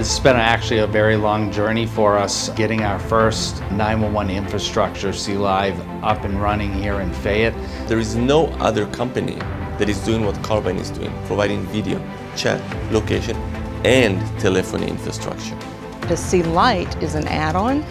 This has been actually a very long journey for us, getting our first 911 infrastructure, C Live, up and running here in Fayette. There is no other company that is doing what Carbyne is doing, providing video, chat, location, and telephony infrastructure. The C Lite is an add-on,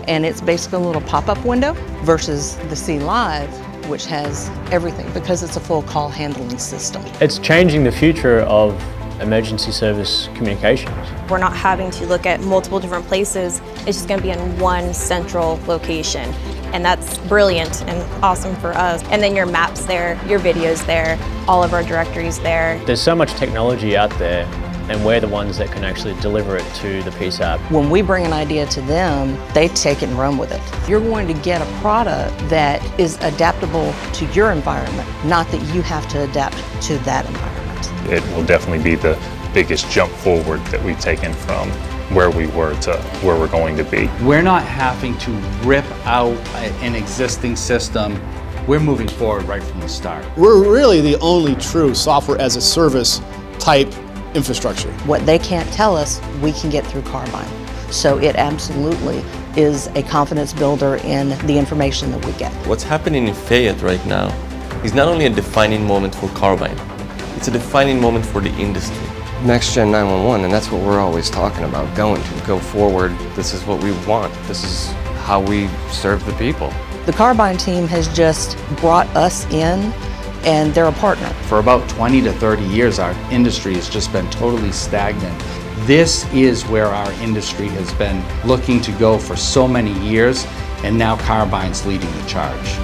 and it's basically a little pop-up window versus the C Live, which has everything because it's a full call handling system. It's changing the future of emergency service communications. We're not having to look at multiple different places. It's just going to be in one central location. And that's brilliant and awesome for us. And then your maps there, your videos there, all of our directories there. There's so much technology out there, and we're the ones that can actually deliver it to the PSAP. When we bring an idea to them, they take it and run with it. You're going to get a product that is adaptable to your environment, not that you have to adapt to that environment. It will definitely be the biggest jump forward that we've taken from where we were to where we're going to be. We're not having to rip out an existing system. We're moving forward right from the start. We're really the only true software as a service type infrastructure. What they can't tell us, we can get through Carbyne. So it absolutely is a confidence builder in the information that we get. What's happening in Fayette right now is not only a defining moment for Carbyne, it's a defining moment for the industry. Next Gen 911, and that's what we're always talking about, go forward. This is what we want. This is how we serve the people. The Carbyne team has just brought us in, and they're a partner. For about 20 to 30 years, our industry has just been totally stagnant. This is where our industry has been looking to go for so many years, and now Carbyne's leading the charge.